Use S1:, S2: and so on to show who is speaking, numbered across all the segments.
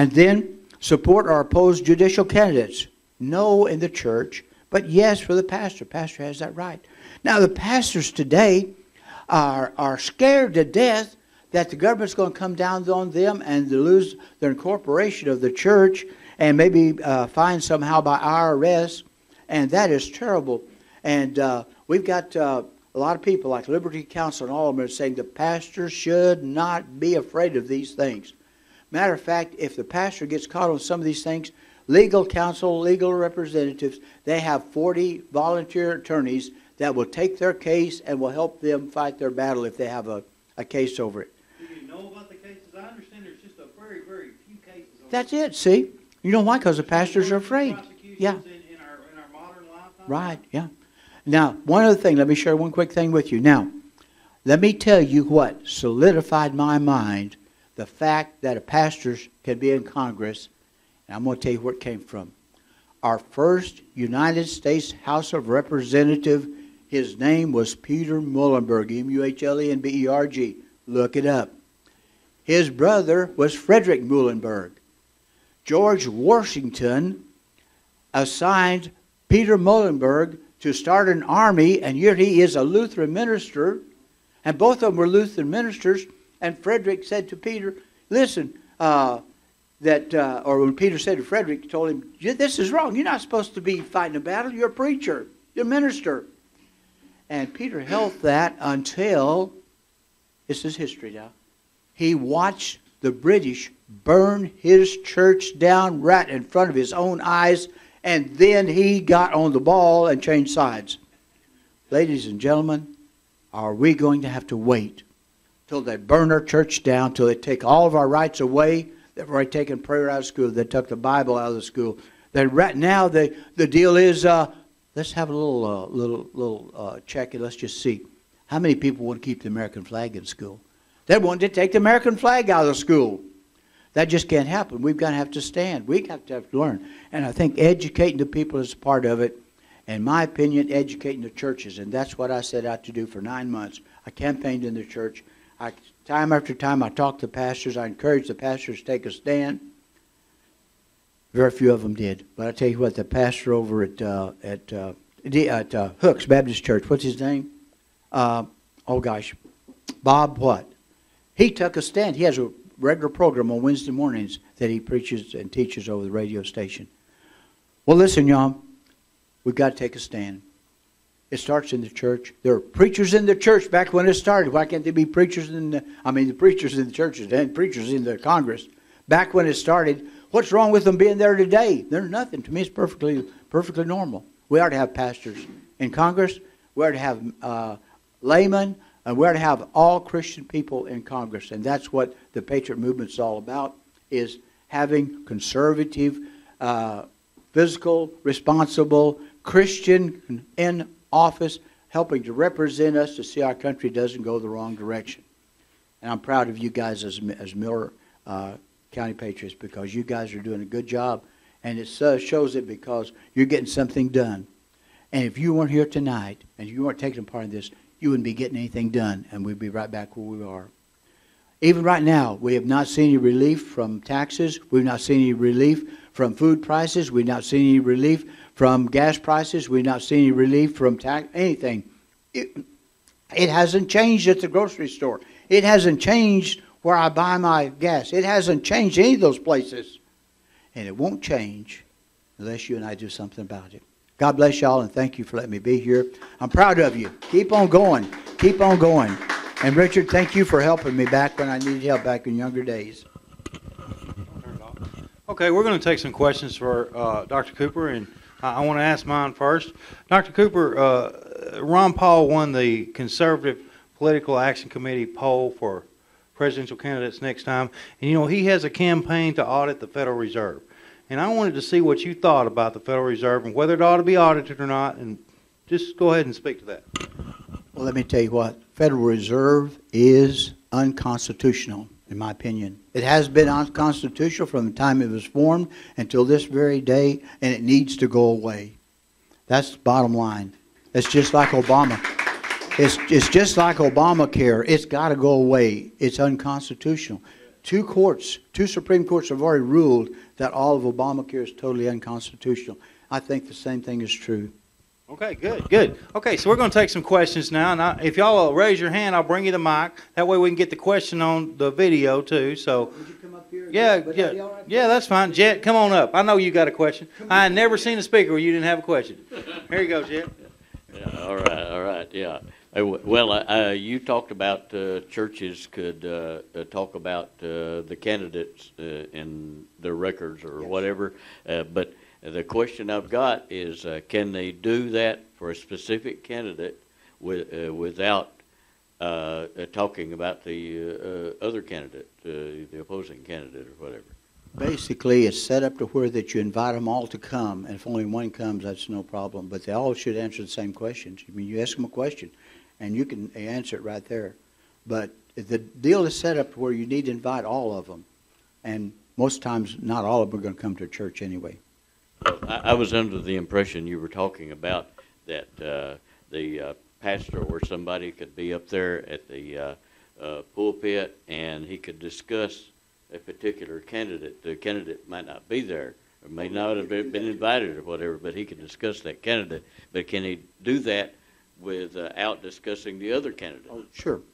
S1: And then support or oppose judicial candidates. No in the church, but yes for the pastor. Pastor has that right. Now the pastors today are scared to death that the government's going to come down on them and they lose their incorporation of the church and maybe fined somehow by IRS. And that is terrible. And we've got a lot of people like Liberty Counsel and all of them are saying the pastor should not be afraid of these things. Matter of fact, if the pastor gets caught on some of these things, legal counsel, legal representatives, they have 40 volunteer attorneys that will take their case and will help them fight their battle if they have a case over it.
S2: Do you know about the cases? I understand there's just a very, very few cases.
S1: That's it, see? You know why? Because the pastors are afraid. Yeah.
S2: In our modern lifetime.
S1: Right, yeah. Now, one other thing, let me share one quick thing with you. Now, let me tell you what solidified my mind, the fact that a pastor can be in Congress, and I'm going to tell you where it came from. Our first United States House of Representative, his name was Peter Muhlenberg, M-U-H-L-E-N-B-E-R-G. Look it up. His brother was Frederick Muhlenberg. George Washington assigned Peter Muhlenberg to start an army, and here he is a Lutheran minister, and both of them were Lutheran ministers, and Frederick said to Peter, listen, or when Peter said to Frederick, told him, this is wrong. You're not supposed to be fighting a battle. You're a preacher. You're a minister. And Peter held that until, this is history now, he watched the British burn his church down right in front of his own eyes, and then he got on the ball and changed sides. Ladies and gentlemen, are we going to have to wait till they burn our church down, till they take all of our rights away? They've already taken prayer out of school. They took the Bible out of the school. Right now, the deal is, let's have a little check and let's just see. How many people want to keep the American flag in school? They want to take the American flag out of the school. That just can't happen. We've got to have to stand. We have to learn. And I think educating the people is part of it. In my opinion, educating the churches. And that's what I set out to do for 9 months. I campaigned in the church. Time after time, I talked to pastors. I encouraged the pastors to take a stand. Very few of them did. But I tell you what, the pastor over at Hooks Baptist Church, what's his name? Bob what? He took a stand. He has a regular program on Wednesday mornings that he preaches and teaches over the radio station. Well, listen, y'all. We've got to take a stand. It starts in the church. There are preachers in the church back when it started. Why can't there be preachers the preachers in the churches and preachers in the Congress? Back when it started, what's wrong with them being there today? There's nothing. To me, it's perfectly normal. We ought to have pastors in Congress. We ought to have laymen. And we ought to have all Christian people in Congress. And that's what the Patriot Movement is all about, is having conservative, physical, responsible Christian in office, helping to represent us to see our country doesn't go the wrong direction. And I'm proud of you guys as Miller County Patriots, because you guys are doing a good job. And it shows it because you're getting something done. And if you weren't here tonight and you weren't taking part in this, you wouldn't be getting anything done, and we'd be right back where we are. Even right now, we have not seen any relief from taxes. We've not seen any relief from food prices. We've not seen any relief from gas prices. We've not seen any relief from anything. It hasn't changed at the grocery store. It hasn't changed where I buy my gas. It hasn't changed any of those places. And it won't change unless you and I do something about it. God bless y'all, and thank you for letting me be here. I'm proud of you. Keep on going. Keep on going. And Richard, thank you for helping me back when I needed help back in younger days.
S2: Okay, we're going to take some questions for Dr. Cooper, and I want to ask mine first. Dr. Cooper, Ron Paul won the Conservative Political Action Committee poll for presidential candidates next time, and he has a campaign to audit the Federal Reserve. And I wanted to see what you thought about the Federal Reserve and whether it ought to be audited or not, and just go ahead and speak to that.
S1: Well, let me tell you what. Federal Reserve is unconstitutional, in my opinion. It has been unconstitutional from the time it was formed until this very day, and it needs to go away. That's the bottom line. It's just like Obama. It's just like Obamacare. It's got to go away. It's unconstitutional. Two Supreme Courts have already ruled that all of Obamacare is totally unconstitutional. I think the same thing is true.
S2: Okay, good. Okay, so we're going to take some questions now, and if y'all will raise your hand, I'll bring you the mic. That way we can get the question on the video too. So,
S1: Would you come up here?
S2: Yeah, that's fine. Jet, come on up. I know you got a question. I had never seen a speaker where you didn't have a question. Here you go, Jet.
S3: Yeah, all right, yeah. Well, you talked about churches could talk about the candidates in their records or whatever, but the question I've got is, can they do that for a specific candidate without talking about the other candidate, the opposing candidate or whatever?
S1: Basically, it's set up to where that you invite them all to come, and if only one comes, that's no problem. But they all should answer the same questions. I mean, you ask them a question, and you can answer it right there. But the deal is set up to where you need to invite all of them, and most times, not all of them are going to come to church anyway.
S3: I was under the impression you were talking about that the pastor or somebody could be up there at the pulpit and he could discuss a particular candidate. The candidate might not be there or may not have been invited or whatever, but he could discuss that candidate. But can he do that without discussing the other candidate?
S1: Oh,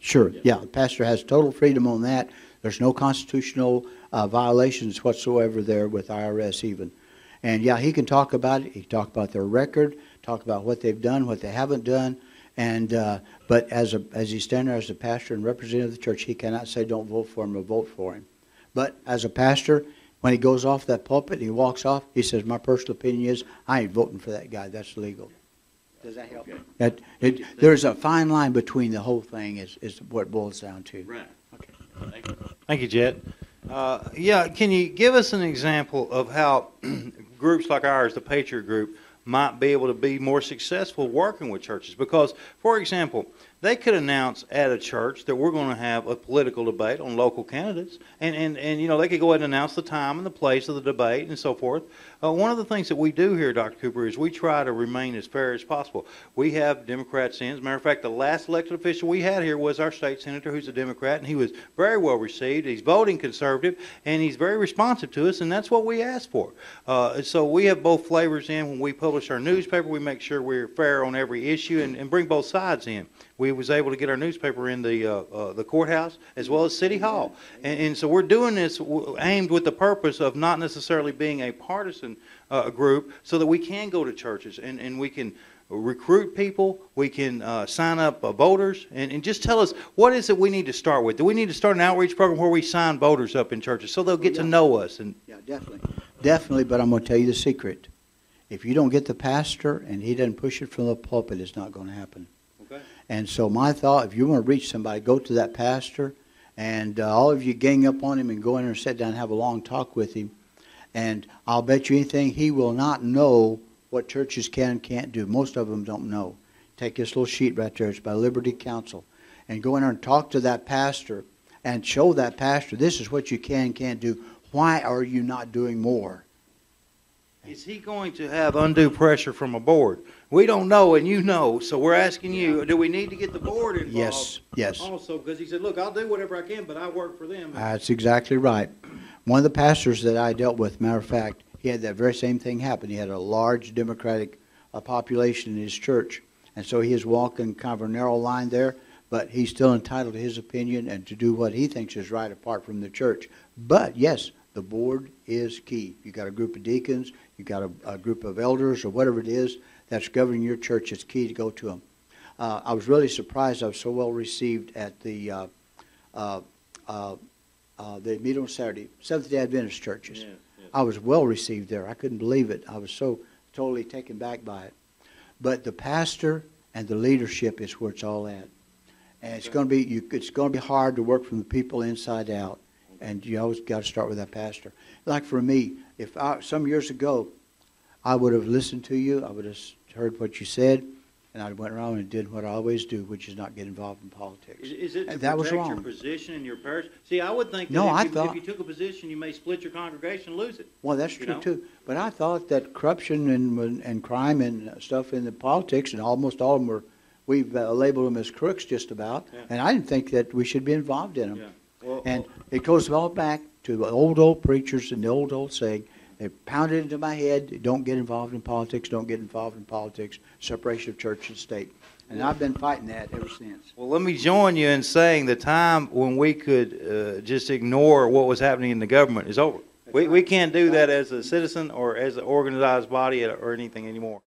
S1: sure. Yeah, the pastor has total freedom on that. There's no constitutional violations whatsoever there with IRS even. And yeah, he can talk about it. He can talk about their record, talk about what they've done, what they haven't done. And but as he's standing there as the pastor and representative of the church, he cannot say don't vote for him or vote for him. But as a pastor, when he goes off that pulpit and he walks off, he says, my personal opinion is I ain't voting for that guy. That's illegal. Does that help? Okay. There's a fine line between the whole thing is what it boils down to.
S3: Right.
S1: Okay.
S3: Thank you.
S2: Thank you, Jet. Can you give us an example of how groups like ours, the Patriot Group, might be able to be more successful working with churches? Because, for example, they could announce at a church that we're going to have a political debate on local candidates, and you know, they could go ahead and announce the time and the place of the debate and so forth. One of the things that we do here, Dr. Cooper, is we try to remain as fair as possible. We have Democrats in. As a matter of fact, the last elected official we had here was our state senator, who's a Democrat, and he was very well received. He's voting conservative, and he's very responsive to us, and that's what we ask for. So we have both flavors in. When we publish our newspaper, we make sure we're fair on every issue and bring both sides in. We was able to get our newspaper in the courthouse as well as City Hall. And so we're doing this aimed with the purpose of not necessarily being a partisan group, so that we can go to churches and we can recruit people, we can sign up voters, and just tell us what is it we need to start with. Do we need to start an outreach program where we sign voters up in churches so they'll get to know us?
S1: Yeah, definitely, but I'm going to tell you the secret. If you don't get the pastor and he doesn't push it from the pulpit, it's not going to happen.
S2: Okay.
S1: And so my thought, if you want to reach somebody, go to that pastor, and all of you gang up on him and go in there and sit down and have a long talk with him. And I'll bet you anything, he will not know what churches can and can't do. Most of them don't know. Take this little sheet right there. It's by Liberty Counsel. And go in there and talk to that pastor and show that pastor, this is what you can and can't do. Why are you not doing more?
S2: Is he going to have undue pressure from a board? We don't know, and you know, so we're asking you, do we need to get the board involved?
S1: Yes.
S2: Also, because he said, look, I'll do whatever I can, but I work for them.
S1: That's exactly right. One of the pastors that I dealt with, matter of fact, he had that very same thing happen. He had a large Democratic population in his church, and so he is walking kind of a narrow line there, but he's still entitled to his opinion and to do what he thinks is right apart from the church. But, yes, the board is key. You got a group of deacons, you got a group of elders or whatever it is that's governing your church. It's key to go to them. I was really surprised. I was so well received at they meet on Saturday, Seventh-day Adventist churches. Yeah. I was well received there. I couldn't believe it. I was so totally taken back by it. But the pastor and the leadership is where it's all at. And it's going to be hard to work from the people inside out. And you always got to start with that pastor. Like for me, some years ago, I would have listened to you, I would have heard what you said, and I went around and did what I always do, which is not get involved in politics.
S2: Is it to
S1: that was
S2: protect
S1: wrong.
S2: Your position in your parish? See, I would think that if you took a position, you may split your congregation and lose it.
S1: Well, that's true, too. But I thought that corruption and crime and stuff in the politics, and almost all of them we've labeled them as crooks just about, and I didn't think that we should be involved in them.
S2: Yeah. Well,
S1: And it goes all back to the old preachers and the old saying. They pounded into my head, don't get involved in politics, don't get involved in politics, separation of church and state. And I've been fighting that ever since.
S2: Well, let me join you in saying the time when we could just ignore what was happening in the government is over. We can't do that as a citizen or as an organized body or anything anymore.